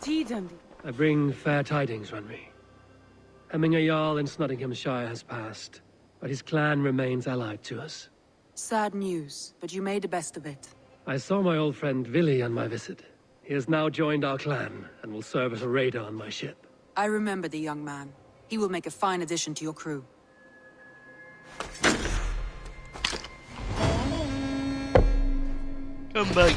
I bring fair tidings, Runry. Hemming a Jarl in Snottinghamshire has passed, but his clan remains allied to us. Sad news, but you made the best of it. I saw my old friend Villy on my visit. He has now joined our clan and will serve as a raider on my ship. I remember the young man. He will make a fine addition to your crew. Come back.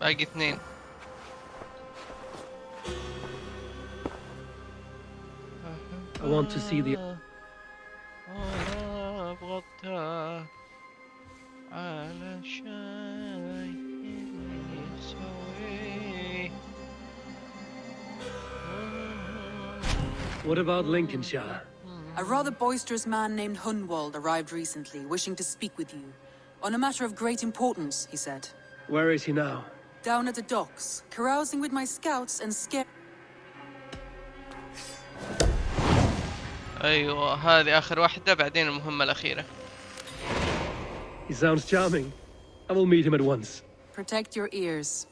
باقي اثنين. I want to see the... What about Lincolnshire? A rather boisterous man named Hunwald arrived recently, wishing to speak with you. On a matter of great importance, he said. Where is he now? Down at the docks, carousing with my scouts and أيوة هذه آخر واحدة بعدين المهمة الأخيرة. He sounds charming. I will meet him at once. Protect your ears.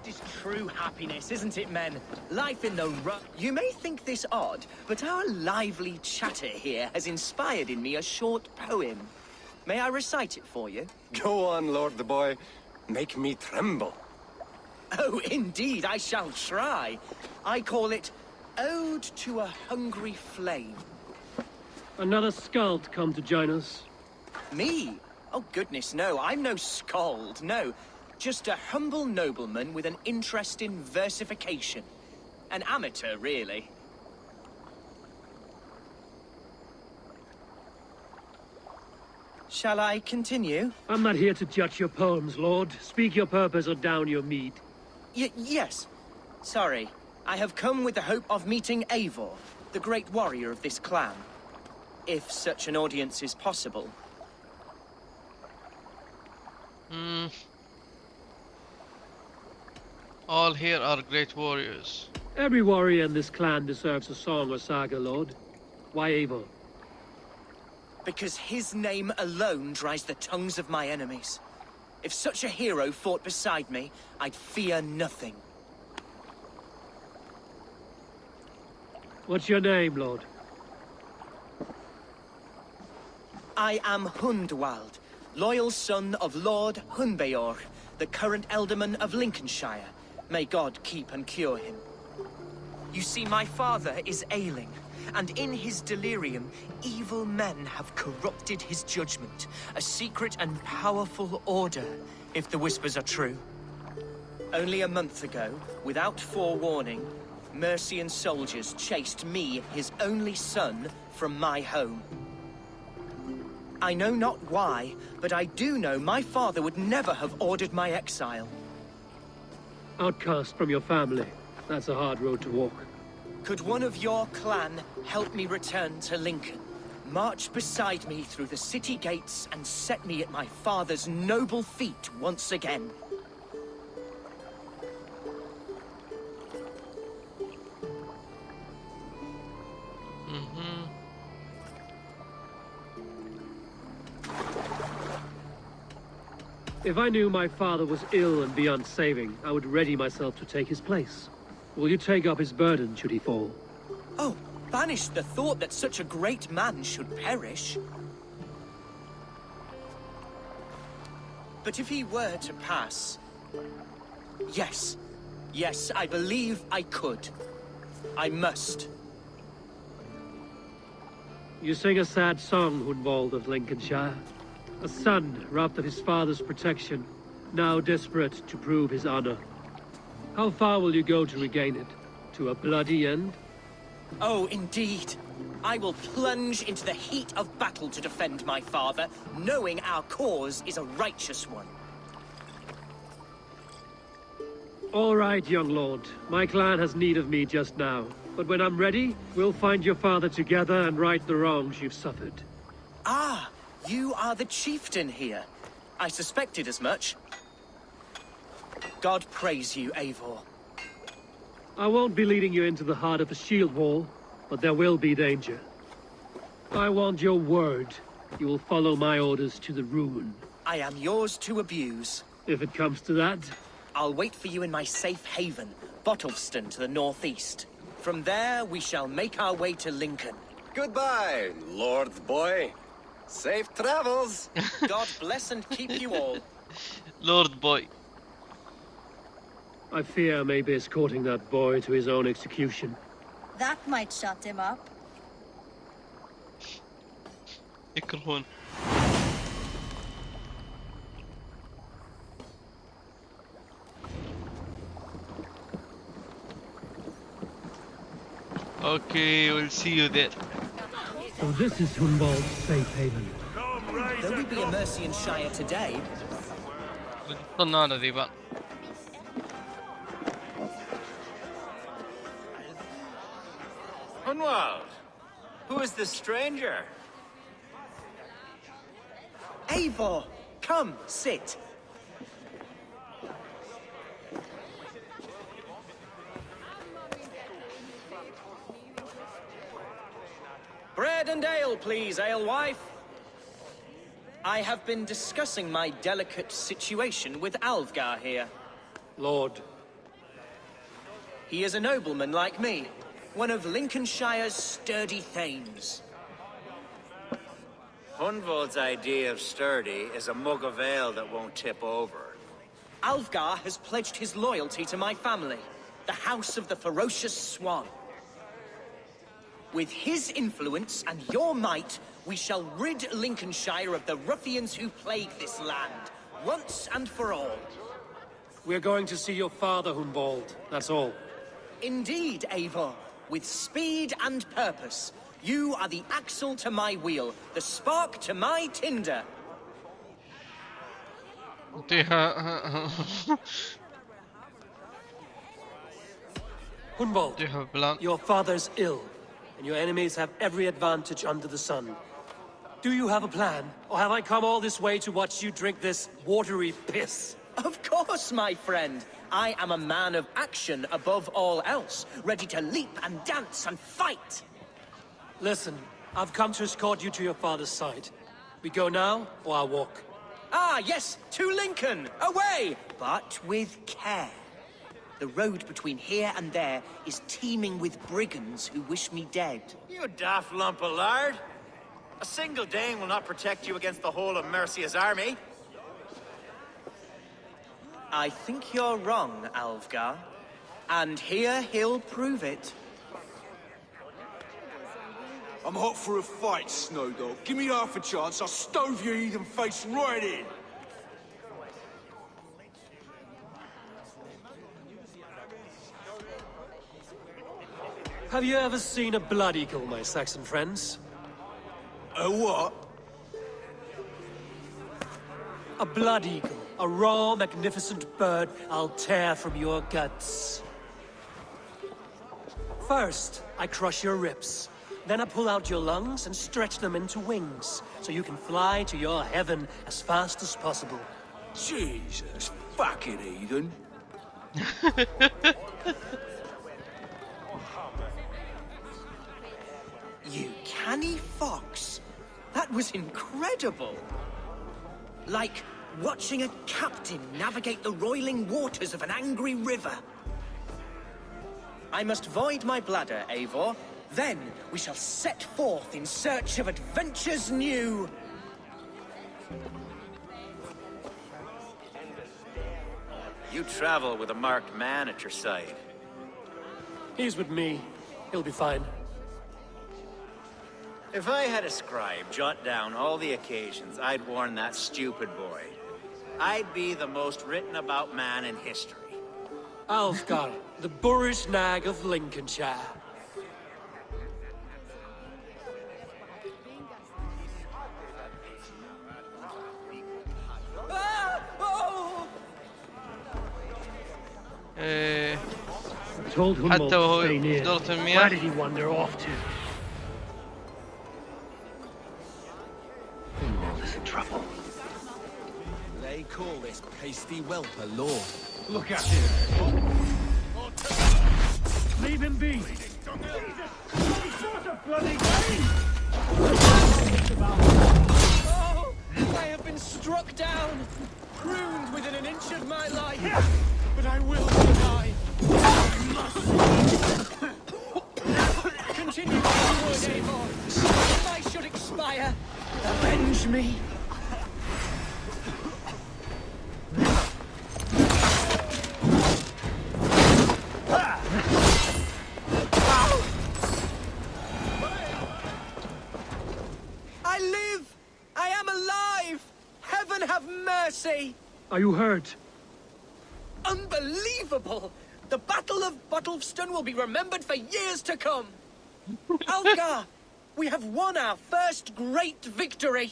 It is true happiness, isn't it, men? Life in the You may think this odd, but our lively chatter here has inspired in me a short poem. May I recite it for you? Go on, Lord the Boy. Make me tremble. Oh, indeed, I shall try. I call it Ode to a Hungry Flame. Another skald come to join us. Me? Oh, goodness, no. I'm no skald, no. Just a humble nobleman with an interest in versification. An amateur, really. Shall I continue? I'm not here to judge your poems, Lord. Speak your purpose or down your mead. Yes. Sorry. I have come with the hope of meeting Eivor, the great warrior of this clan. If such an audience is possible. All here are great warriors. Every warrior in this clan deserves a song or saga, Lord. Why Eivor? Because his name alone dries the tongues of my enemies. If such a hero fought beside me, I'd fear nothing. What's your name, Lord? I am Hundwald, loyal son of Lord Hunbeor, the current Elderman of Lincolnshire. May God keep and cure him. You see, my father is ailing, and in his delirium, evil men have corrupted his judgment. A secret and powerful order, if the whispers are true. Only a month ago, without forewarning, Mercian soldiers chased me, his only son, from my home. I know not why, but I do know my father would never have ordered my exile. Outcast from your family. That's a hard road to walk. Could one of your clan help me return to Lincoln? March beside me through the city gates and set me at my father's noble feet once again. If I knew my father was ill and beyond saving, I would ready myself to take his place. Will you take up his burden should he fall? Oh, banish the thought that such a great man should perish. But if he were to pass... Yes. Yes, I believe I could. I must. You sing a sad song, Hunwald of Lincolnshire. A son robbed of his father's protection, now desperate to prove his honor. How far will you go to regain it? To a bloody end? Oh, indeed. I will plunge into the heat of battle to defend my father, knowing our cause is a righteous one. All right, young lord. My clan has need of me just now. But when I'm ready, we'll find your father together and right the wrongs you've suffered. Ah, you are the chieftain here. I suspected as much. God praise you, Eivor. I won't be leading you into the heart of a shield wall, but there will be danger. I want your word You will follow my orders to the ruin. I am yours to abuse. If it comes to that. I'll wait for you in my safe haven, Bottleston to the northeast. From there, we shall make our way to Lincoln. Goodbye, Lord Boy. Safe travels. God bless and keep you all. لورد بوي. I fear I may be escorting that boy to his own execution. That might shut him up. يكرهون. Okay, we'll see you there. So this is Hunwald's safe haven. Though we be a Mercian Shire today, طنانة ذي بقى. Hunwald, who is this stranger? Eivor, come, sit. Bread and ale, please, alewife. I have been discussing my delicate situation with Alvgar here. Lord. He is a nobleman like me, one of Lincolnshire's sturdy thanes. Hunwald's idea of sturdy is a mug of ale that won't tip over. Alvgar has pledged his loyalty to my family, the House of the Ferocious Swan. With his influence and your might, we shall rid Lincolnshire of the ruffians who plague this land, once and for all. We're going to see your father, Hunwald. That's all. Indeed, Eivor. With speed and purpose, you are the axle to my wheel, the spark to my tinder. Hunwald, بلان. your father's ill, and your enemies have every advantage under the sun. Do you have a plan, or have I come all this way to watch you drink this watery piss? Of course, my friend. I am a man of action above all else, ready to leap and dance and fight. Listen, I've come to escort you to your father's side. We go now, or I'll walk. Ah, yes, to Lincoln! Away! But with care. The road between here and there is teeming with brigands who wish me dead. You daft lump of lard. A single Dane will not protect you against the whole of Mercia's army. I think you're wrong, Alvgar. And here he'll prove it. I'm hot for a fight, Snowdog. Give me half a chance, I'll stove your heathen face right in. Have you ever seen a blood eagle, my Saxon friends? A what? A blood eagle. A raw, magnificent bird I'll tear from your guts. First, I crush your ribs. Then I pull out your lungs and stretch them into wings, so you can fly to your heaven as fast as possible. Jesus, fucking heathen. You canny fox. That was incredible. Like watching a captain navigate the roiling waters of an angry river. I must void my bladder, Eivor. Then we shall set forth in search of adventures new. You travel with a marked man at your side. He's with me. He'll be fine. If I had a scribe jot down all the occasions I'd warn that stupid boy, I'd be the most written about man in history. Alfgar, the boorish nag of Lincolnshire. I told Hunwald حتى to وهو stay near. دورة Where المياه. did he wander off to? Hunwald is in trouble. They call this pasty whelp a lord. Look at him. Leave him be. Jesus! What sort of bloody game? been struck down, pruned within an inch of my life, but I will deny. I must. Continue onward, Eivor. If I should expire, avenge me. I live! I am alive! Heaven have mercy! Are you hurt? Unbelievable! The Battle of Bottlefston will be remembered for years to come! Algar! We have won our first great victory!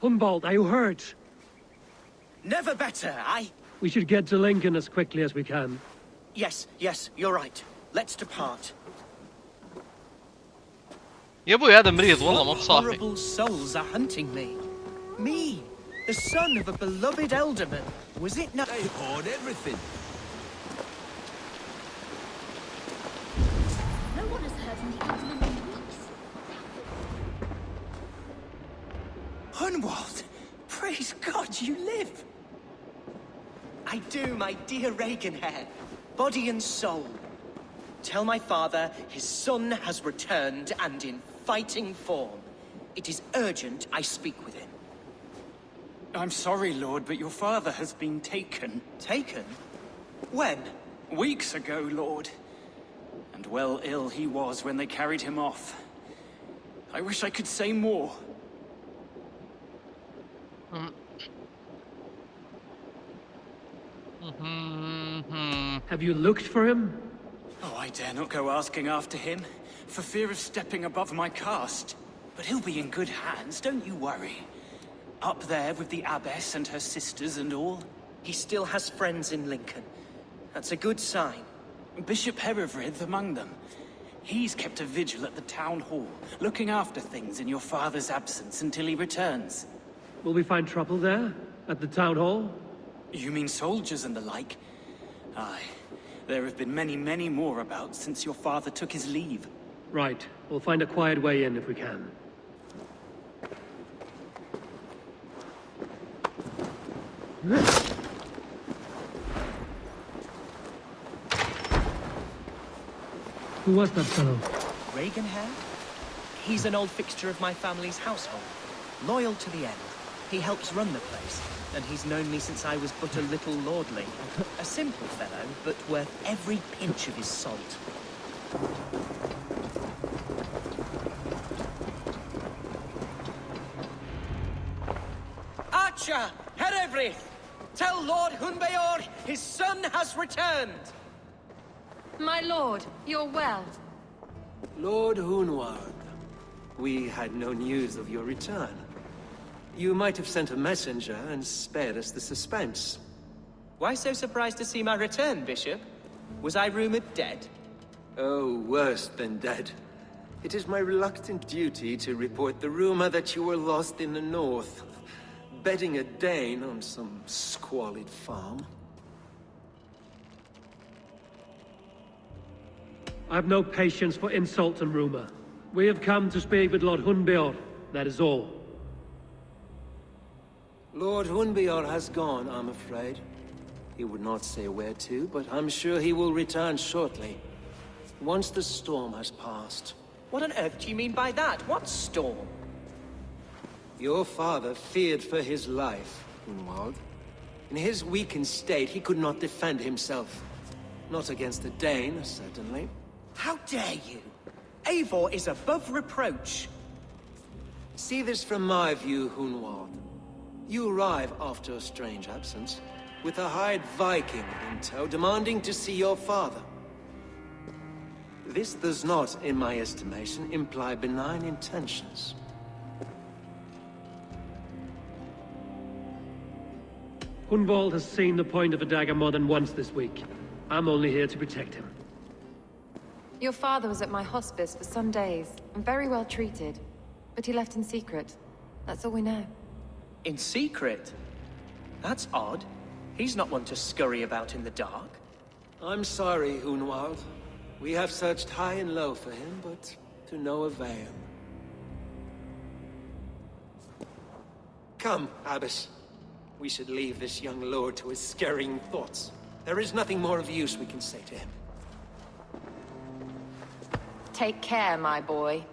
Hunwald, are you hurt? Never better, We should get to Lincoln as quickly as we can. Yes, you're right. Let's depart. يا ابوي هذا مريض والله ما What بصاحي. horrible souls are hunting me? Me, the son of a beloved elderman. Was it not? They hoard everything. No one has heard from the Alderman in weeks. Hunwald! Praise God you live! I do, my dear Regenhair. Body and soul. Tell my father his son has returned and in fighting form. It is urgent I speak with him. I'm sorry, Lord, but your father has been taken. Taken? When? Weeks ago, Lord. And well ill he was when they carried him off. I wish I could say more. Have you looked for him? Oh, I dare not go asking after him, for fear of stepping above my caste. But he'll be in good hands, don't you worry. Up there with the abbess and her sisters and all. He still has friends in Lincoln. That's a good sign. Bishop Herivrid among them. He's kept a vigil at the town hall, looking after things in your father's absence until he returns. Will we find trouble there? At the town hall? You mean soldiers and the like? Aye. There have been many, many more about since your father took his leave. Right. We'll find a quiet way in if we can. Who was that fellow? Regenhair? He's an old fixture of my family's household. Loyal to the end. He helps run the place, and he's known me since I was but a little lordling. A simple fellow, but worth every pinch of his salt. Archer! Herevrid! Tell Lord Hunbeor his son has returned! My lord, you're well. Lord Hunwald, we had no news of your return. You might have sent a messenger and spared us the suspense. Why so surprised to see my return, Bishop? Was I rumored dead? Oh, worse than dead. It is my reluctant duty to report the rumor that you were lost in the north, bedding a Dane on some squalid farm. I have no patience for insult and rumor. We have come to speak with Lord Hunbeor, that is all. Lord Hunbeor has gone, I'm afraid. He would not say where to, but I'm sure he will return shortly. Once the storm has passed. What on earth do you mean by that? What storm? Your father feared for his life, Hunwald. In his weakened state, he could not defend himself. Not against the Dane, certainly. How dare you? Eivor is above reproach. See this from my view, Hunwald. You arrive after a strange absence, with a hired Viking in tow demanding to see your father. This does not, in my estimation, imply benign intentions. Hunwald has seen the point of a dagger more than once this week. I'm only here to protect him. Your father was at my hospice for some days, and very well treated. But he left in secret. That's all we know. In secret? That's odd. He's not one to scurry about in the dark. I'm sorry, Hunwald. We have searched high and low for him, but to no avail. Come, Abbess. We should leave this young lord to his scurrying thoughts. There is nothing more of use we can say to him. Take care, my boy.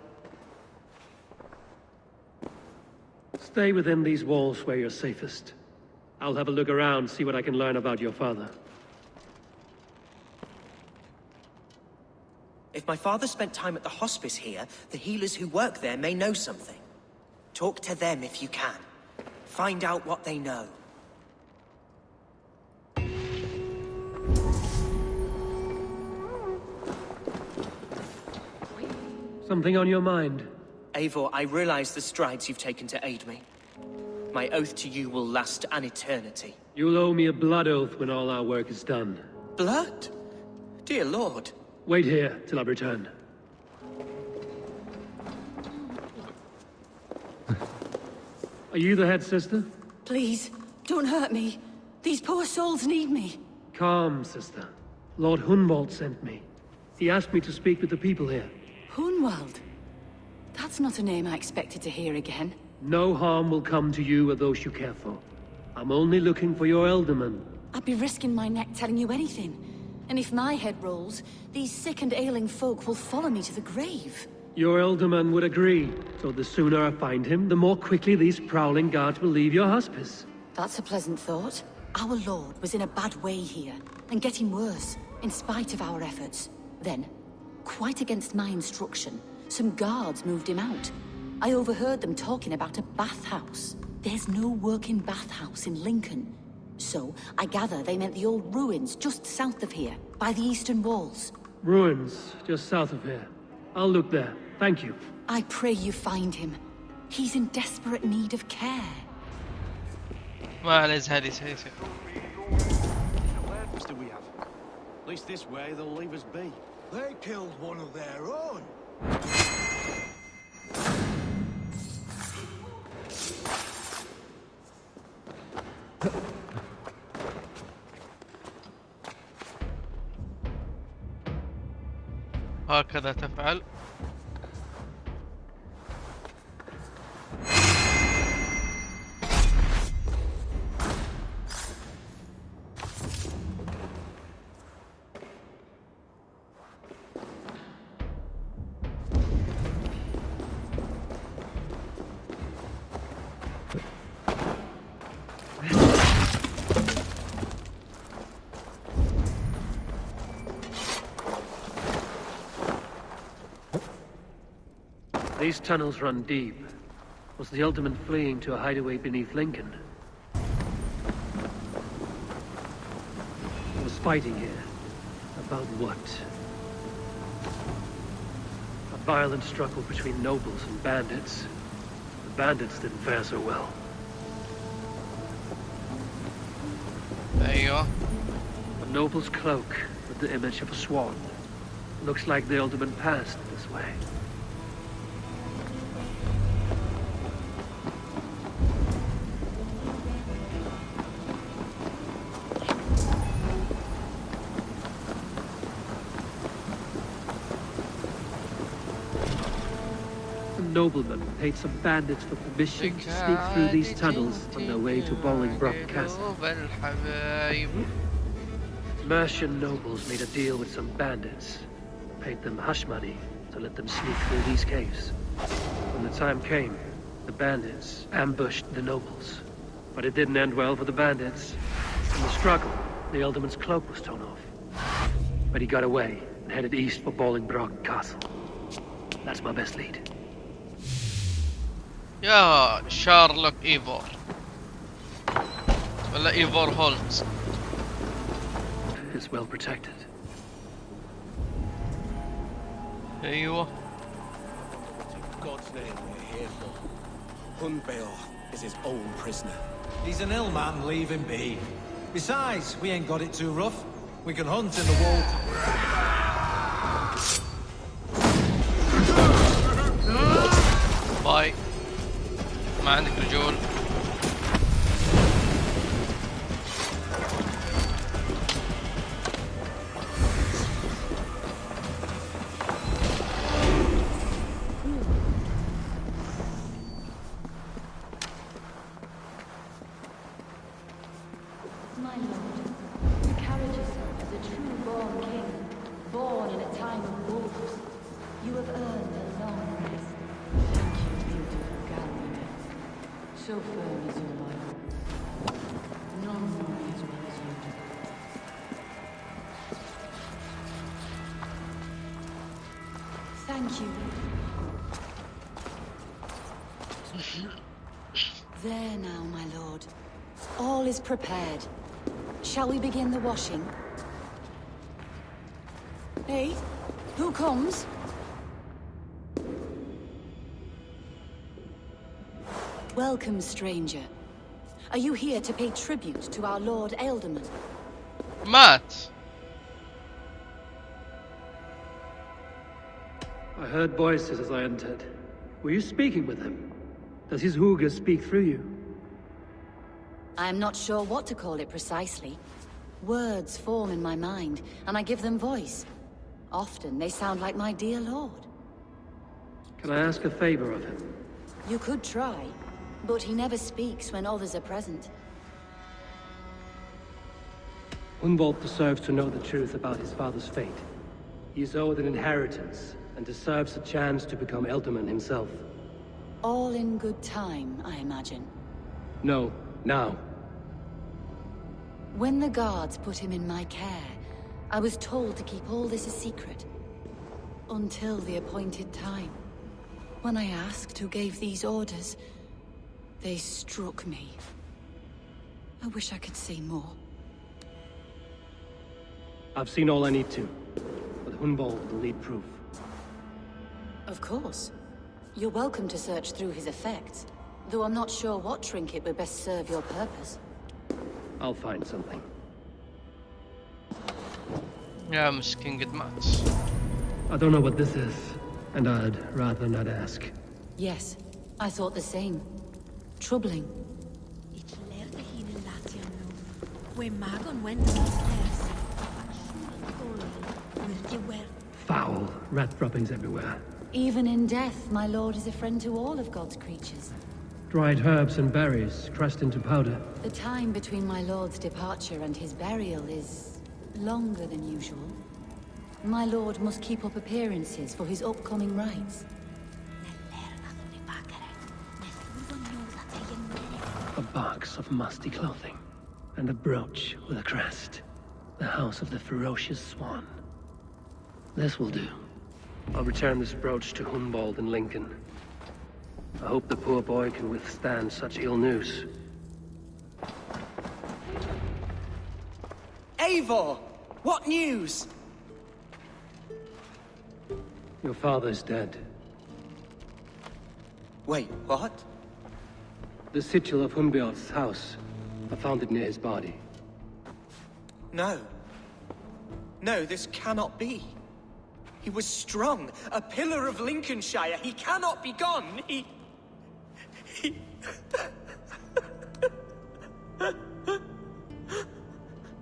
Stay within these walls where you're safest. I'll have a look around, see what I can learn about your father. If my father spent time at the hospice here, the healers who work there may know something. Talk to them if you can. Find out what they know. Something on your mind? Eivor, I realize the strides you've taken to aid me. My oath to you will last an eternity. You'll owe me a blood oath when all our work is done. Blood? Dear Lord. Wait here till I return. Are you the head sister? Please, don't hurt me. These poor souls need me. Calm, sister. Lord Hunwald sent me. He asked me to speak with the people here. Hunwald? That's not a name I expected to hear again. No harm will come to you or those you care for. I'm only looking for your ealdorman. I'd be risking my neck telling you anything. And if my head rolls, these sick and ailing folk will follow me to the grave. Your ealdorman would agree. So the sooner I find him, the more quickly these prowling guards will leave your hospice. That's a pleasant thought. Our lord was in a bad way here, and getting worse, in spite of our efforts. Then, quite against my instruction, some guards moved him out. I overheard them talking about a bathhouse. There's no working bathhouse in Lincoln. So, I gather they meant the old ruins just south of here, by the eastern walls. Ruins, just south of here. I'll look there. Thank you. I pray you find him. He's in desperate need of care. ما لازم هذه سهيسة. Where else do we have? At least this way they'll leave us be. They killed one of their own. هكذا تفعل. These tunnels run deep. Was the Ultimate fleeing to a hideaway beneath Lincoln? He was fighting here. About what? A violent struggle between nobles and bandits. The bandits didn't fare so well. أيوه. A noble's cloak with the image of a swan. Looks like the Ultimate passed this way. Noblemen paid some bandits for permission to sneak through these tunnels on their way to Bolingbroke Castle. Mercian nobles made a deal with some bandits, paid them hush money to let them sneak through these caves. When the time came, the bandits ambushed the nobles. But it didn't end well for the bandits. In the struggle, the Ealdorman's cloak was torn off. But he got away and headed east for Bolingbroke Castle. That's my best lead. يا شارلوك ايفور ولا ايفور هولمز. It's well protected. ايوه. In God's name we're here for. Hunbeor is his own prisoner. He's an ill man, leave him be. Besides, we ain't got it too rough. We can hunt in the wall. باي. ما عندك رجول. So firm is your mind. None more as well as you do. Thank you. There now, my lord. All is prepared. Shall we begin the washing? Hey, who comes? Welcome, stranger. Are you here to pay tribute to our Lord Alderman? مات. I heard voices as I entered. Were you speaking with him? Does his hooga speak through you? I am not sure what to call it precisely. Words form in my mind, and I give them voice. Often they sound like my dear lord. Can I ask a favor of him? You could try, but he never speaks when others are present. Hunwald deserves to know the truth about his father's fate. He is owed an inheritance, and deserves a chance to become Elderman himself. All in good time, I imagine. No, now. When the guards put him in my care, I was told to keep all this a secret. Until the appointed time. When I asked who gave these orders, they struck me. I wish I could say more. I've seen all I need to, but Hunwald will need proof. Of course. You're welcome to search through his effects, though I'm not sure what trinket would best serve your purpose. I'll find something. يا مسكين قد مات. I don't know what this is, and I'd rather not ask. Yes, I thought the same. Troubling. Foul, rat droppings everywhere. Even in death, my lord is a friend to all of God's creatures. Dried herbs and berries, crushed into powder. The time between my lord's departure and his burial is longer than usual. My lord must keep up appearances for his upcoming rites. A box of musty clothing, and a brooch with a crest. The house of the ferocious swan. This will do. I'll return this brooch to Hunwald in Lincoln. I hope the poor boy can withstand such ill news. Eivor! What news? Your father's dead. Wait, what? The sigil of Hunbeorth's house. I found it near his body. No. No, this cannot be. He was strong, a pillar of Lincolnshire. He cannot be gone. He...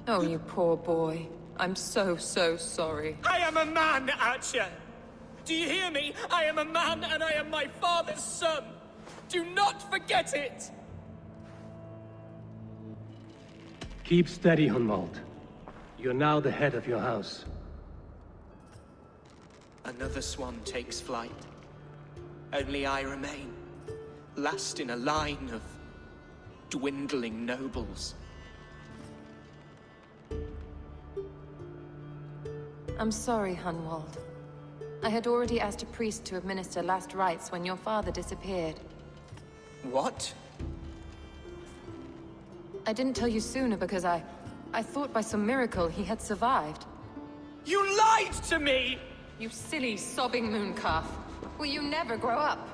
Oh, you poor boy. I'm so sorry. I am a man, Archer! Do you hear me? I am a man and I am my father's son! Do not forget it! Keep steady, Hunwald. You're now the head of your house. Another swan takes flight. Only I remain, last in a line of dwindling nobles. I'm sorry, Hunwald. I had already asked a priest to administer last rites when your father disappeared. What? I didn't tell you sooner because I thought by some miracle he had survived. You lied to me! You silly, sobbing mooncalf. Will you never grow up?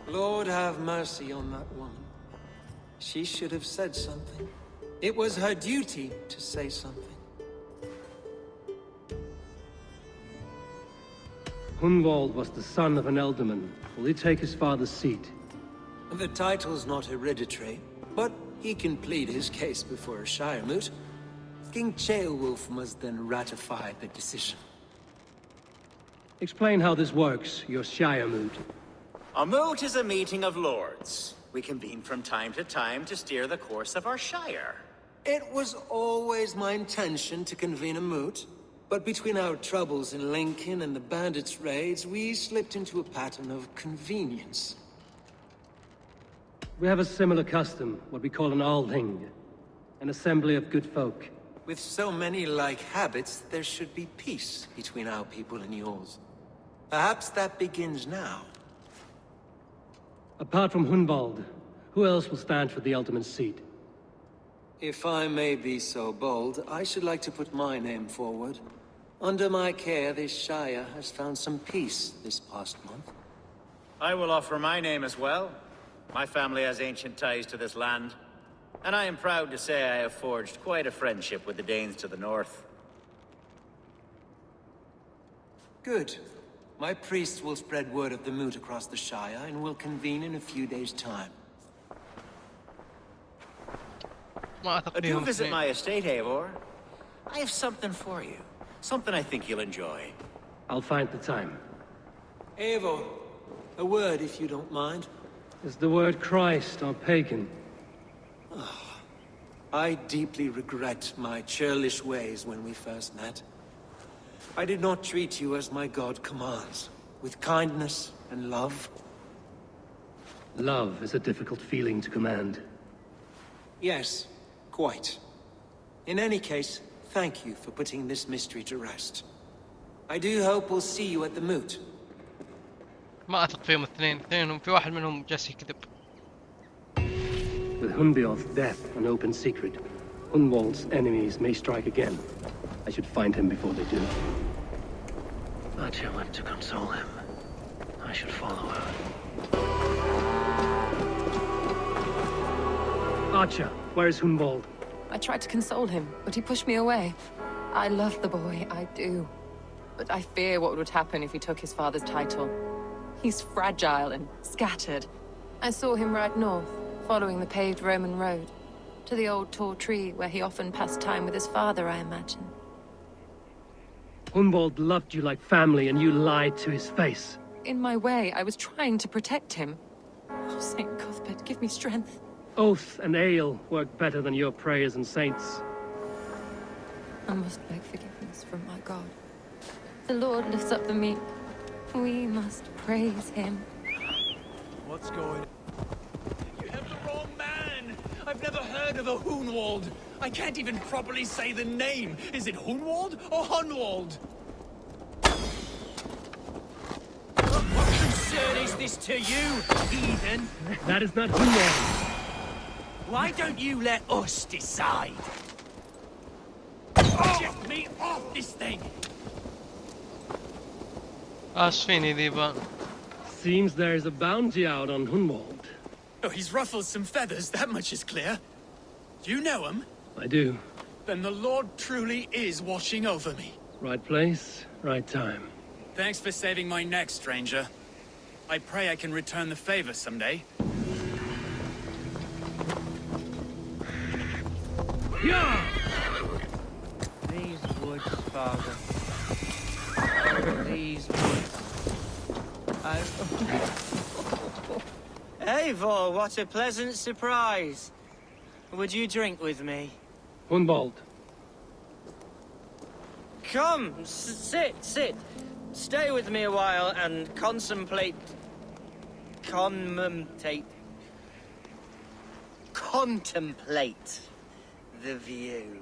Lord have mercy on that woman. She should have said something. It was her duty to say something. Hunwald was the son of an Elderman. Will he take his father's seat? The title's not hereditary, but he can plead his case before a Shire moot. King Ceolwulf must then ratify the decision. Explain how this works, your Shire moot. A moot is a meeting of lords. We convene from time to steer the course of our Shire. It was always my intention to convene a moot, But between our troubles in Lincoln and the bandits' raids, we slipped into a pattern of convenience. We have a similar custom, what we call an Althing. An assembly of good folk. With so many like habits, there should be peace between our people and yours. Perhaps that begins now. Apart from Hunwald, who else will stand for the ultimate seat? If I may be so bold, I should like to put my name forward. Under my care, this Shire has found some peace this past month. I will offer my name as well. My family has ancient ties to this land. And I am proud to say I have forged quite a friendship with the Danes to the north. Good. My priests will spread word of the moot across the Shire, and will convene in a few days' time. Do visit my estate, Eivor. I have something for you. Something I think you'll enjoy. I'll find the time. Eivor, a word if you don't mind. Is the word Christ or pagan? I deeply regret my churlish ways when we first met. I did not treat you as my god commands, with kindness and love. Love is a difficult feeling to command. Yes, quite. In any case, thank you for putting this mystery to rest. I do hope we'll see you at the moot. ما أثق فيهم اثنينهم في واحد منهم جالس يكذب. With Hunbeor's death an open secret, Hunwald's enemies may strike again. I should find him before they do. Archer went to console him. I should follow her. Archer, where is Hunwald? I tried to console him, but he pushed me away. I love the boy, I do. But I fear what would happen if he took his father's title. He's fragile and scattered. I saw him ride north, following the paved Roman road, to the old tall tree where he often passed time with his father, I imagine. Hunwald loved you like family and you lied to his face. In my way, I was trying to protect him. Oh, Saint Cuthbert, give me strength. Oath and ale work better than your prayers and saints. I must beg forgiveness from my God. The Lord lifts up the meek. We must praise him. What's going on? I've never heard of a Hunwald. I can't even properly say the name. Is it Hunwald or Hunwald? What concern is this to you, heathen? That is not Hunwald. Why don't you let us decide? Get me off this thing! آسفين ذيبان. Seems there is a bounty out on Hunwald. Oh, he's ruffled some feathers, that much is clear. Do you know him? I do. Then the Lord truly is watching over me. Right place, right time. Thanks for saving my neck, stranger. I pray I can return the favor someday. Yeah! These woods, Father. These woods. Eivor, what a pleasant surprise. Would you drink with me? Hunwald. Come, sit. Stay with me a while and contemplate the view.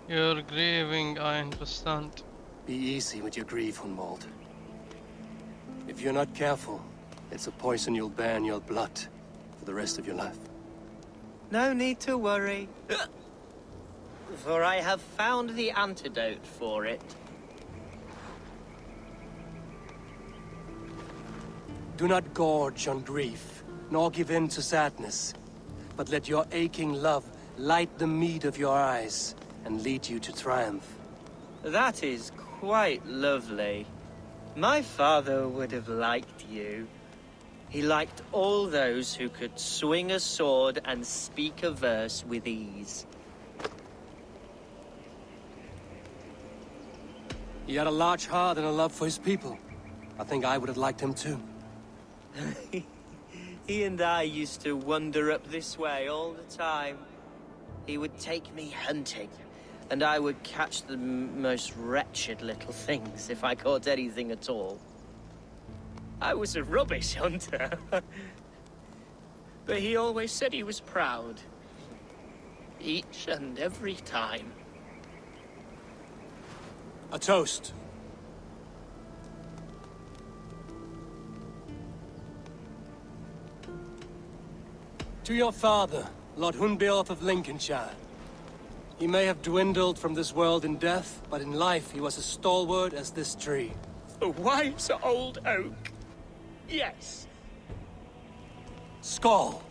You're grieving, I understand. Be easy with your grief, Hunwald. If you're not careful, it's a poison you'll bear in your blood for the rest of your life. No need to worry. For I have found the antidote for it. Do not gorge on grief, nor give in to sadness, but let your aching love light the mead of your eyes and lead you to triumph. That is quite lovely. My father would have liked you. He liked all those who could swing a sword and speak a verse with ease. He had a large heart and a love for his people. I think I would have liked him too. He and I used to wander up this way all the time. He would take me hunting, and I would catch the most wretched little things if I caught anything at all. I was a rubbish hunter. But he always said he was proud. Each and every time. A toast. To your father, Lord Hunbeorth of Lincolnshire. He may have dwindled from this world in death, but in life he was as stalwart as this tree. A wise old oak. Yes. Skull.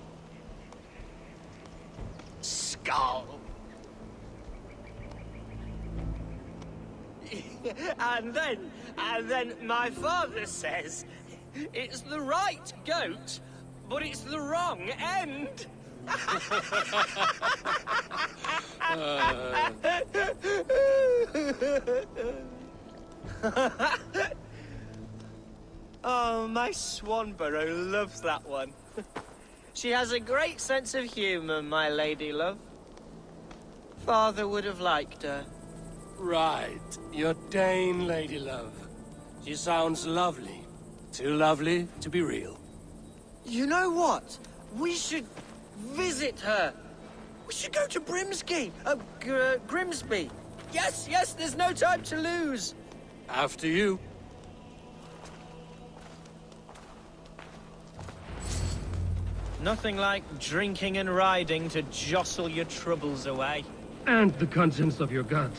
Skull. And then my father says, it's the right goat, but it's the wrong end. Oh, my Swanborough loves that one. She has a great sense of humor, my lady love. Father would have liked her. Right. Your Dane lady love. She sounds lovely. Too lovely to be real. You know what? We should visit her. We should go to Grimsby. Grimsby. Yes, yes, there's no time to lose. After you. Nothing like drinking and riding to jostle your troubles away. And the contents of your gut.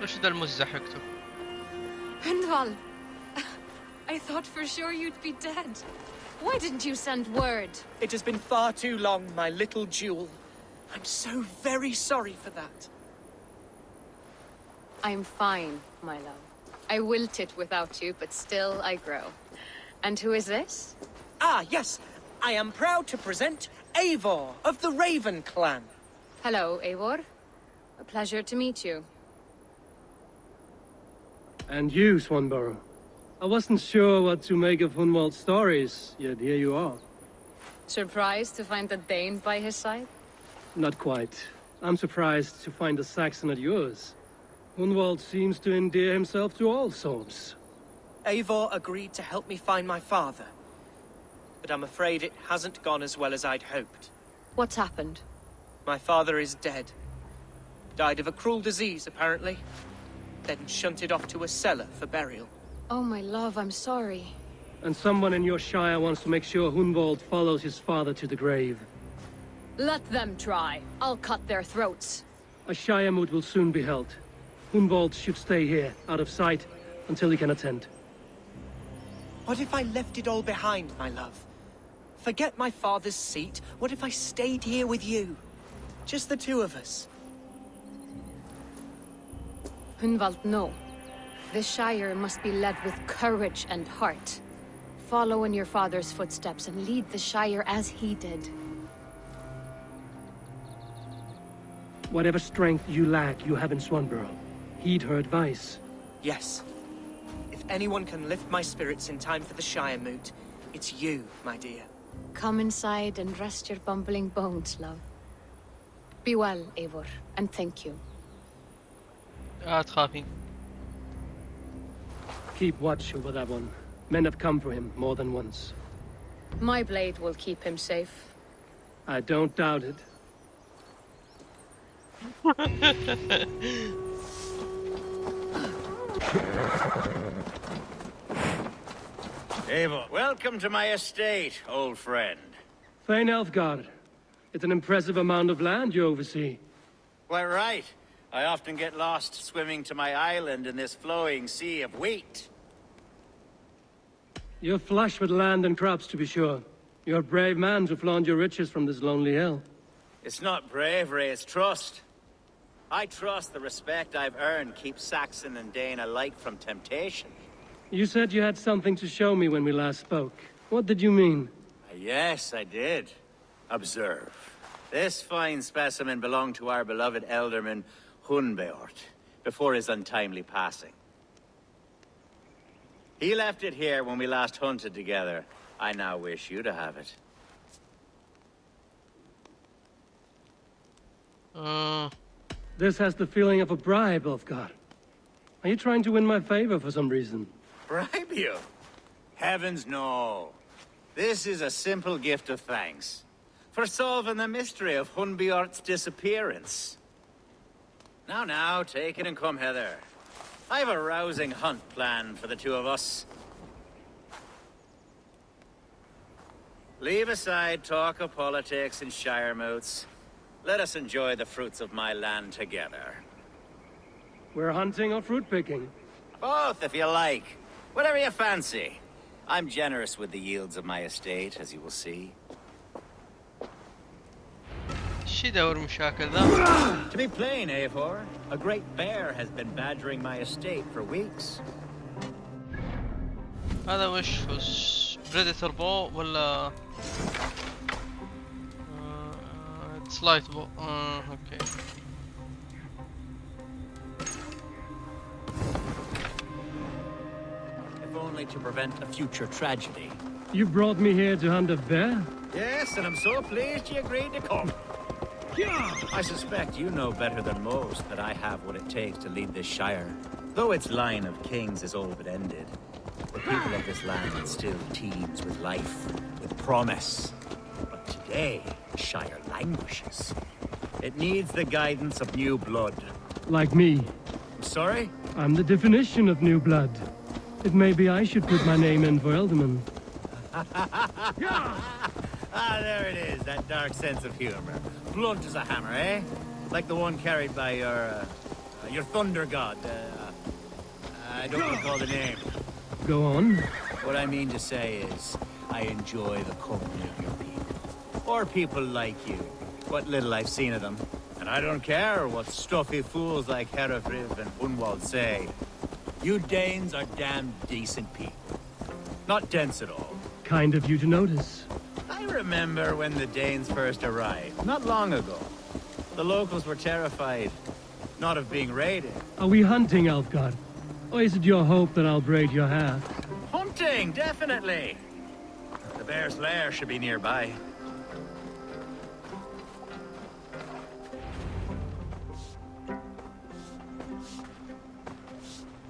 وش ذا المزة حقته؟ Hundwald! I thought for sure you'd be dead. Why didn't you send word? It has been far too long, my little jewel. I'm so very sorry for that. I'm fine, my love. I wilted without you, but still I grow. And who is this? Ah, yes. I am proud to present Eivor of the Raven clan. Hello, Eivor. A pleasure to meet you. And you, Swanborough. I wasn't sure what to make of Hunwald's stories, yet here you are. Surprised to find a Dane by his side? Not quite. I'm surprised to find a Saxon at yours. Hunwald seems to endear himself to all sorts. Eivor agreed to help me find my father. But I'm afraid it hasn't gone as well as I'd hoped. What's happened? My father is dead. Died of a cruel disease, apparently. Then shunted off to a cellar for burial. Oh, my love, I'm sorry. And someone in your shire wants to make sure Hunwald follows his father to the grave. Let them try. I'll cut their throats. A shire moot will soon be held. Hunwald should stay here, out of sight, until he can attend. What if I left it all behind, my love? Forget my father's seat. What if I stayed here with you? Just the two of us. Hunwald, no. This shire must be led with courage and heart. Follow in your father's footsteps and lead the shire as he did. Whatever strength you lack, you have in Swanborough. Heed her advice. Yes. If anyone can lift my spirits in time for the shire moot, it's you, my dear. Come inside and rest your bumbling bones, love. Be well, Eivor, and thank you. تخافين. Keep watch over that one. Men have come for him more than once. My blade will keep him safe. I don't doubt it. Eivor, welcome to my estate, old friend. Thane Elfgard. It's an impressive amount of land you oversee. Quite right. I often get lost swimming to my island in this flowing sea of wheat. You're flush with land and crops, to be sure. You're a brave man to flaunt your riches from this lonely hill. It's not bravery, it's trust. I trust the respect I've earned keeps Saxon and Dane alike from temptation. You said you had something to show me when we last spoke. What did you mean? Yes, I did. Observe. This fine specimen belonged to our beloved elderman, Hunbeort, before his untimely passing. He left it here when we last hunted together. I now wish you to have it. This has the feeling of a bribe, Ulfgar. Are you trying to win my favor for some reason? Bribe you? Heavens no. This is a simple gift of thanks for solving the mystery of Hunbeort's disappearance. Now, take it and come hither. I have a rousing hunt planned for the two of us. Leave aside talk of politics and shire moots. Let us enjoy the fruits of my land together. We're hunting or fruit picking? Both, if you like. Whatever you fancy. I'm generous with the yields of my estate, as you will see. To be plain, Eivor, a great bear has been badgering my estate for weeks. هذا وش بريدتر بو ولا سلايت بو اوكي. If only to prevent a future tragedy. You brought me here to hunt a bear? Yes, and I'm so pleased you agreed to come. I suspect you know better than most that I have what it takes to lead this shire. Though its line of kings is all but ended, the people of this land still teems with life, with promise. But today, the shire languishes. It needs the guidance of new blood. Like me. I'm sorry? I'm the definition of new blood. It may be I should put my name in for Elderman. Ah, there it is, that dark sense of humor. Blunt as a hammer, eh? Like the one carried by your thunder god. I don't recall the name. Go on. What I mean to say is, I enjoy the company of your people. Or people like you. What little I've seen of them. And I don't care what stuffy fools like Herefriv and Hunwald say. You Danes are damn decent people. Not dense at all. Kind of you to notice. I remember when the Danes first arrived, not long ago. The locals were terrified, not of being raided. Are we hunting, Ulfgar? Or is it your hope that I'll braid your hair? Hunting, definitely. The bear's lair should be nearby.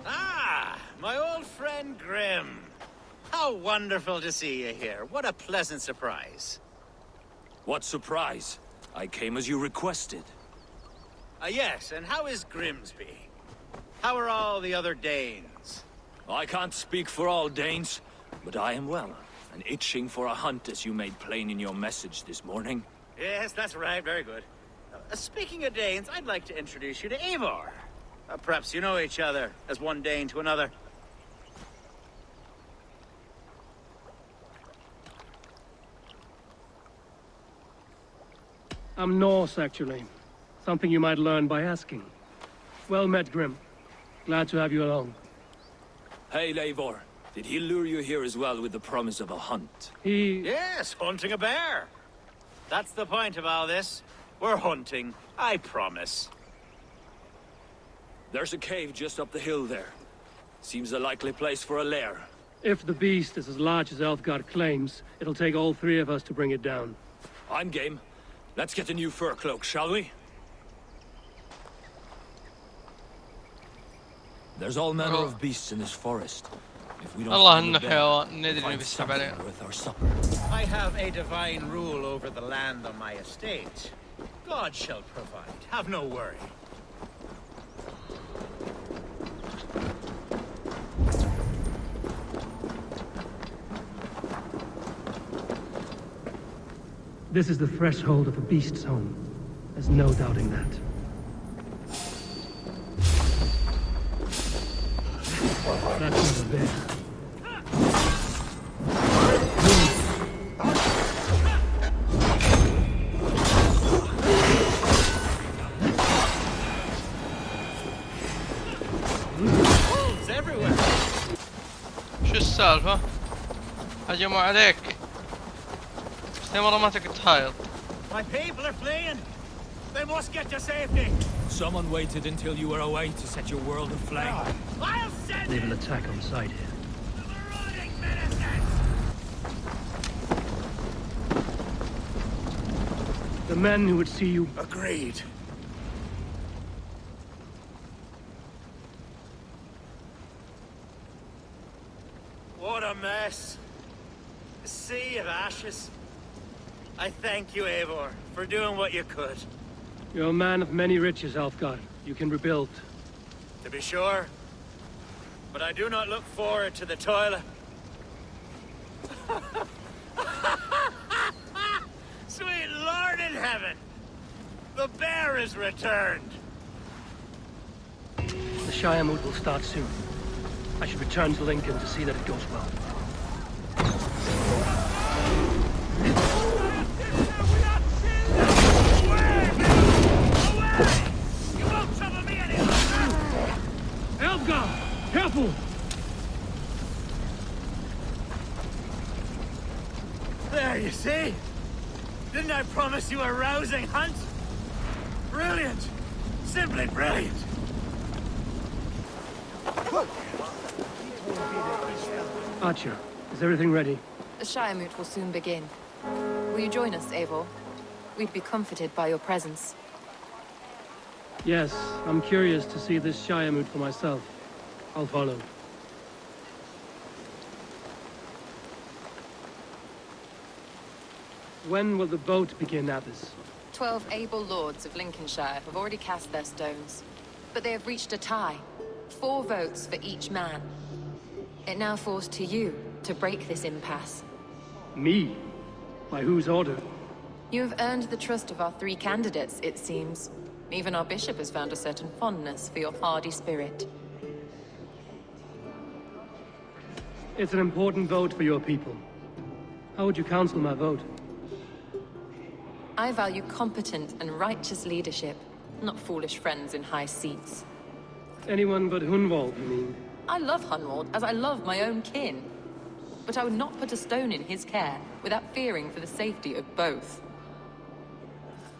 Ah, my old friend Grim. How wonderful to see you here. What a pleasant surprise. What surprise? I came as you requested. Yes, and how is Grimsby? How are all the other Danes? I can't speak for all Danes, but I am well, and itching for a hunt as you made plain in your message this morning. Yes, that's right. Very good. Speaking of Danes, I'd like to introduce you to Eivor. Perhaps you know each other, as one Dane to another. I'm Norse, actually. Something you might learn by asking. Well met, Grim. Glad to have you along. Hey, Eivor. Did he lure you here as well with the promise of a hunt? Yes, hunting a bear. That's the point of all this. We're hunting, I promise. There's a cave just up the hill there. Seems a likely place for a lair. If the beast is as large as Elfgard claims, it'll take all three of us to bring it down. I'm game. Let's get a new fur cloak, shall we? There's all manner of beasts in this forest. If we don't find the bear, find something with our supper. I have a divine rule over the land on my estate. God shall provide. Have no worry. This is the threshold of a beast's home. There's no doubting that. That's not a bear. Wolves everywhere. شو السالفة؟ هجموا عليك. بس مرة ما تقدر تحايط. My people are fleeing! They must get to safety! Someone waited until you were away to set your world aflame. I'll send Naval attack on sight here. The men who would see you... Agreed. What a mess. A sea of ashes. I thank you, Eivor, for doing what you could. You're a man of many riches, Alfgar. You can rebuild. To be sure. But I do not look forward to the toilet. Sweet Lord in heaven! The bear is returned! The Shire moot will start soon. I should return to Lincoln to see that it goes well. You won't trouble me anymore! Elfgar! Careful! There, you see? Didn't I promise you a rousing hunt? Brilliant! Simply brilliant! Archer, is everything ready? The Shire moot will soon begin. Will you join us, Eivor? We'd be comforted by your presence. Yes, I'm curious to see this Shire moot for myself. I'll follow. When will the vote begin, Abbess? 12 able lords of Lincolnshire have already cast their stones, but they have reached a tie. 4 votes for each man. It now falls to you to break this impasse. Me? By whose order? You have earned the trust of our 3 candidates, it seems. Even our bishop has found a certain fondness for your hardy spirit. It's an important vote for your people. How would you counsel my vote? I value competent and righteous leadership, not foolish friends in high seats. Anyone but Hunwald, you mean? I love Hunwald as I love my own kin. But I would not put a stone in his care without fearing for the safety of both.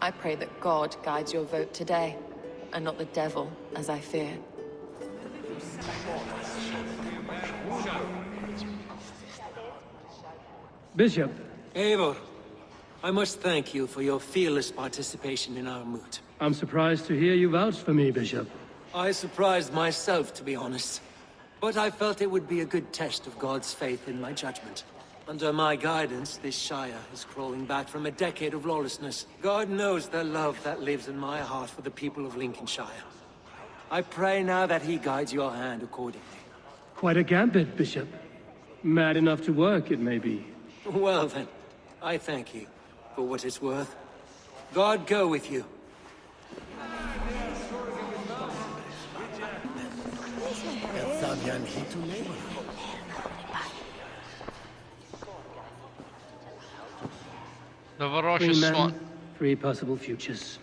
I pray that God guides your vote today, and not the devil, as I fear. Bishop. Eivor, I must thank you for your fearless participation in our moot. I'm surprised to hear you vouch for me, Bishop. I surprised myself, to be honest. But I felt it would be a good test of God's faith in my judgment. Under my guidance, this Shire is crawling back from a decade of lawlessness. God knows the love that lives in my heart for the people of Lincolnshire. I pray now that he guides your hand accordingly. Quite a gambit, Bishop. Mad enough to work, it may be. Well then, I thank you for what it's worth. God go with you. The ferocious 3 men, swan. 3 possible futures.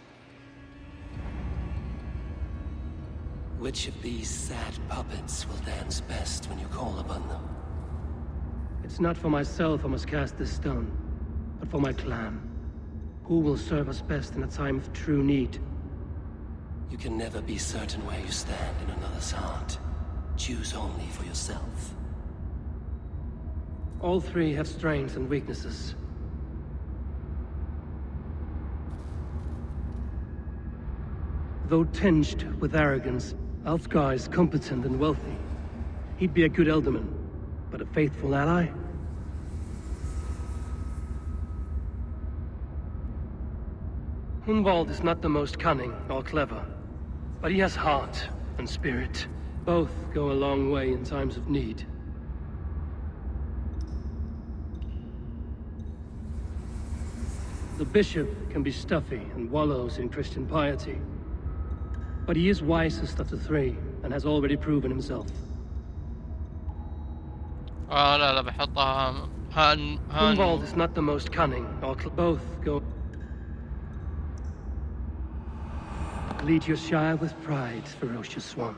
Which of these sad puppets will dance best when you call upon them? It's not for myself I must cast this stone, but for my clan. Who will serve us best in a time of true need? You can never be certain where you stand in another's heart. Choose only for yourself. All 3 have strengths and weaknesses. Though tinged with arrogance, Alfgar is competent and wealthy. He'd be a good ealdorman, but a faithful ally? Hunwald is not the most cunning or clever, but he has heart and spirit. Both go a long way in times of need. The bishop can be stuffy and wallows in Christian piety, but he is wisest of the 3 and has already proven himself. لا بحطها Hunwald is not the most cunning, or both go... Lead your Shire with pride, ferocious swan.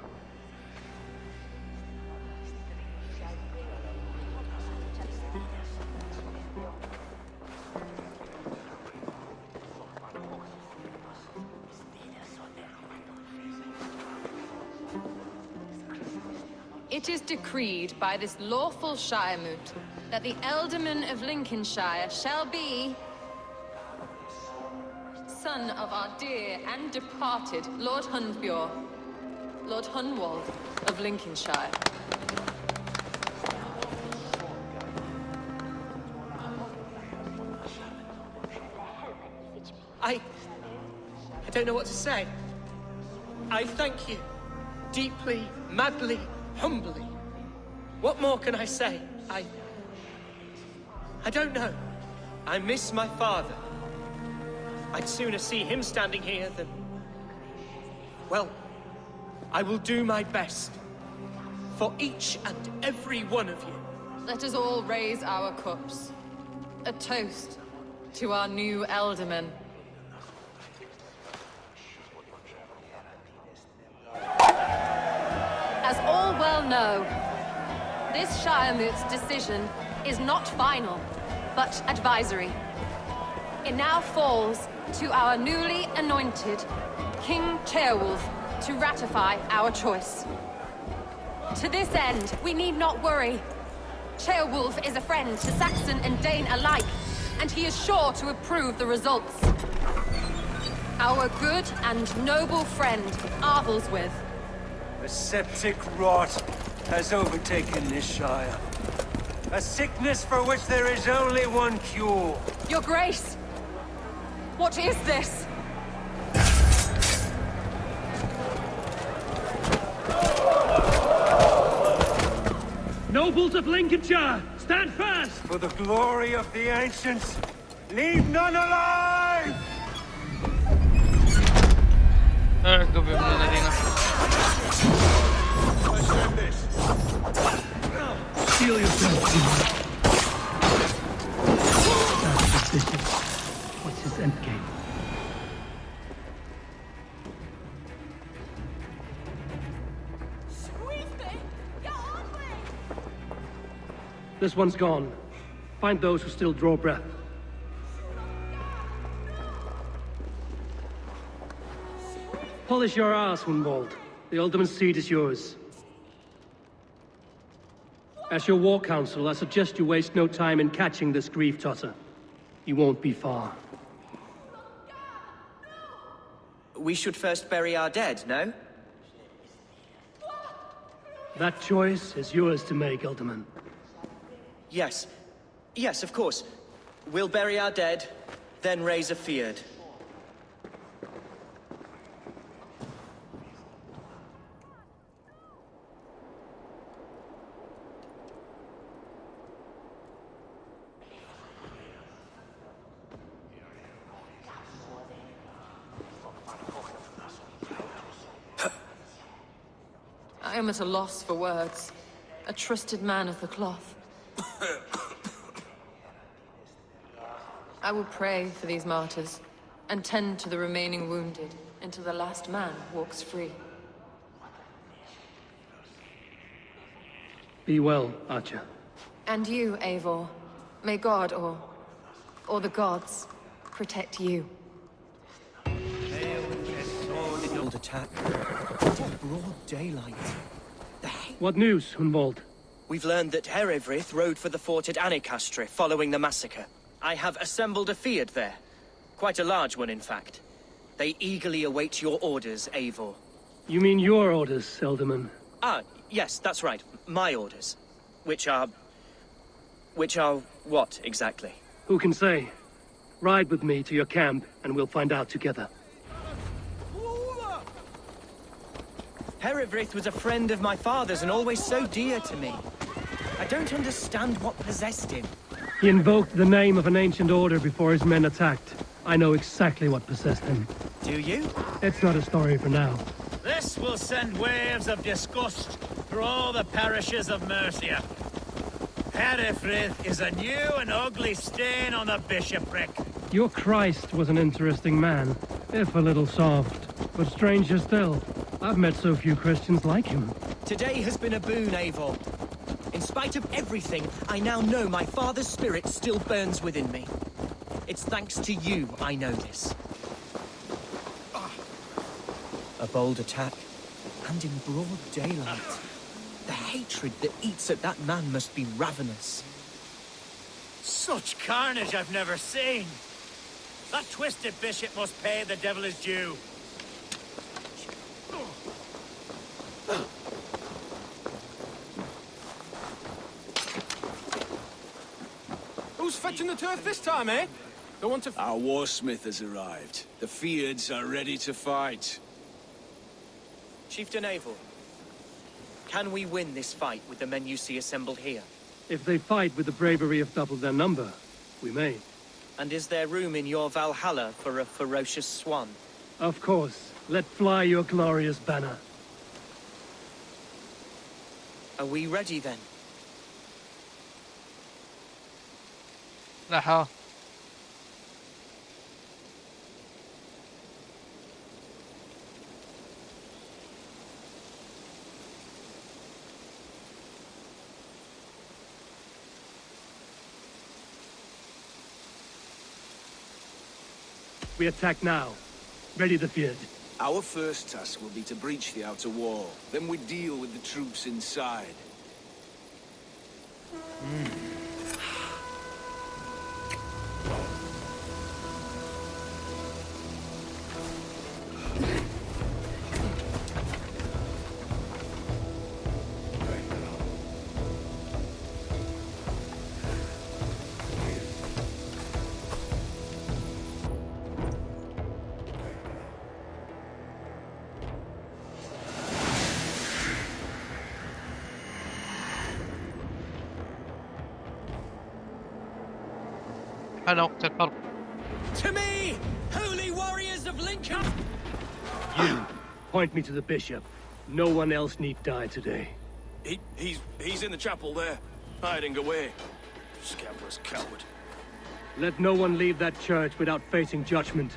It is decreed by this lawful Shiremoot that the Ealdorman of Lincolnshire shall be son of our dear and departed Lord Hundbjorn, Lord Hunwald of Lincolnshire. I don't know what to say. I thank you. Deeply, madly, humbly. What more can I say? I don't know. I miss my father. I'd sooner see him standing here than... Well, I will do my best. For each and every one of you. Let us all raise our cups. A toast to our new Ealdorman. As all well know, this Shiremoot's decision is not final, but advisory. It now falls to our newly anointed King Ceolwulf to ratify our choice. To this end, we need not worry. Ceolwulf is a friend to Saxon and Dane alike, and he is sure to approve the results. Our good and noble friend, Arthelswith. A septic rot has overtaken this shire. A sickness for which there is only one cure. Your Grace! What is this? Nobles of Lincolnshire, stand fast! For the glory of the ancients, leave none alive! Steal yourself, King. That's suspicious. What's his endgame? This one's gone. Find those who still draw breath. Polish your ass, Hunwald. The Alderman's seat is yours. As your war council, I suggest you waste no time in catching this grief totter. He won't be far. We should first bury our dead, no? That choice is yours to make, Alderman. Yes. Yes, of course. We'll bury our dead, then raise a feared. I am at a loss for words. A trusted man of the cloth. I will pray for these martyrs, and tend to the remaining wounded until the last man walks free. Be well, Archer. And you, Eivor. May God, or the gods, protect you. Attack. Broad daylight. What news, Hunwald? We've learned that Herivryth rode for the fort at Annikastre following the massacre. I have assembled a feared there. Quite a large one, in fact. They eagerly await your orders, Eivor. You mean your orders, Ealdorman? Ah, yes, that's right. My orders. Which are what, exactly? Who can say? Ride with me to your camp, and we'll find out together. Herivryth was a friend of my father's and always so dear to me. I don't understand what possessed him. He invoked the name of an ancient order before his men attacked. I know exactly what possessed him. Do you? It's not a story for now. This will send waves of disgust through all the parishes of Mercia. Herivryth is a new and ugly stain on the bishopric. Your Christ was an interesting man, if a little soft. But stranger still, I've met so few Christians like him. Today has been a boon, Eivor. In spite of everything, I now know my father's spirit still burns within me. It's thanks to you I know this. A bold attack, and in broad daylight. The hatred that eats at that man must be ravenous. Such carnage I've never seen. That twisted bishop must pay the devil his due. Who's fetching the turf this time, eh? The one to... Our warsmith has arrived. The Feards are ready to fight. Chieftain Eivor, can we win this fight with the men you see assembled here? If they fight with the bravery of double their number, we may. And is there room in your Valhalla for a ferocious swan? Of course. Let fly your glorious banner. Are we ready then? لحظة. We attack now. Ready the field. Our first task will be to breach the outer wall. Then we deal with the troops inside. أنا وقت الحرب. To me, holy warriors of Lincoln! You, point me to the bishop. No one else need die today. He's in the chapel there, hiding away. Scamperous coward. Let no one leave that church without facing judgment.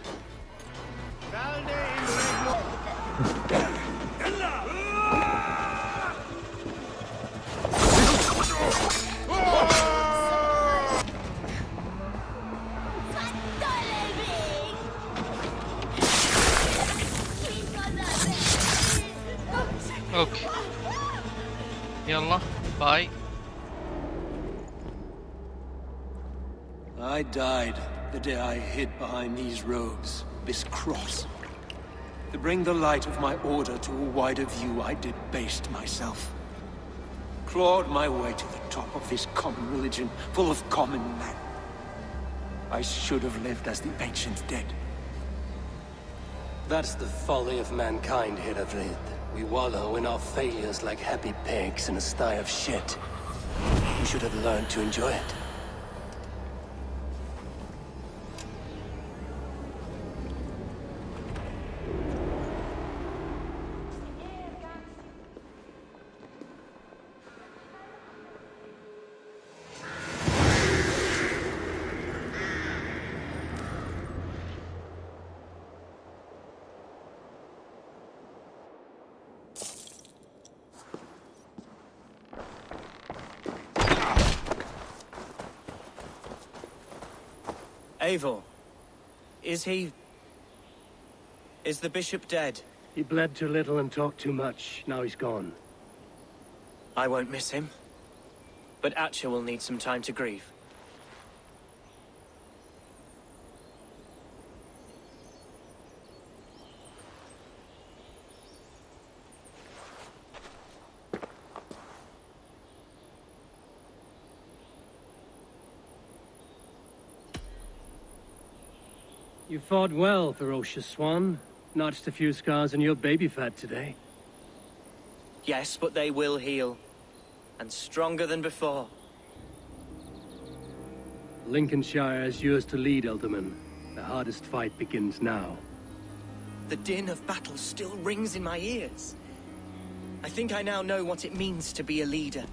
اوكي يلا باي. I died the day I hid behind these robes, this cross. To bring the light of my order to a wider view, I debased myself. Clawed my way to the top of this common religion, full of common men. I should have lived as the ancient dead. That's the folly of mankind, Heravrid. We wallow in our failures like happy pigs in a sty of shit. We should have learned to enjoy it. Eivor, is the bishop dead? He bled too little and talked too much. Now he's gone. I won't miss him. But Atcha will need some time to grieve. You fought well, ferocious swan. Notched a few scars on your baby fat today. Yes, but they will heal. And stronger than before. Lincolnshire is yours to lead, Elderman. The hardest fight begins now. The din of battle still rings in my ears. I think I now know what it means to be a leader.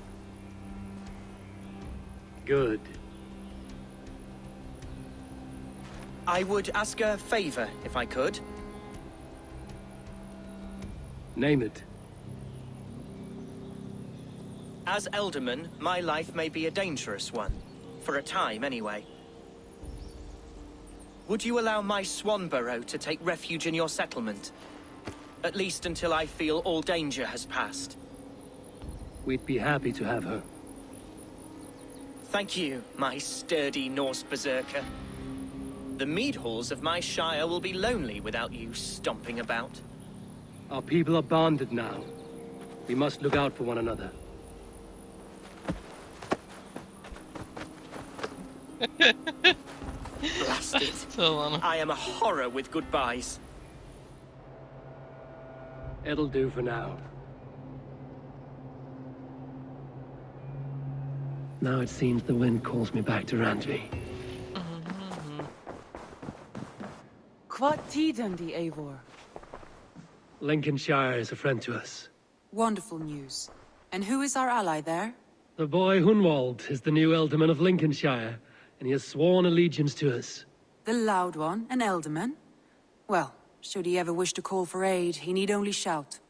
Good. I would ask a favor, if I could. Name it. As Elderman, my life may be a dangerous one. For a time, anyway. Would you allow my Swanborough to take refuge in your settlement? At least until I feel all danger has passed. We'd be happy to have her. Thank you, my sturdy Norse berserker. The mead halls of my shire will be lonely without you stomping about. Our people are bonded now. We must look out for one another. Blast it. I am a horror with goodbyes. It'll do for now. Now it seems the wind calls me back to Randvi. What tiden die Eivor? Lincolnshire is a friend to us. Wonderful news. And who is our ally there? The boy Hunwald is the new Ealdorman of Lincolnshire, and he has sworn allegiance to us. The loud one, an Ealdorman? Well, should he ever wish to call for aid, he need only shout.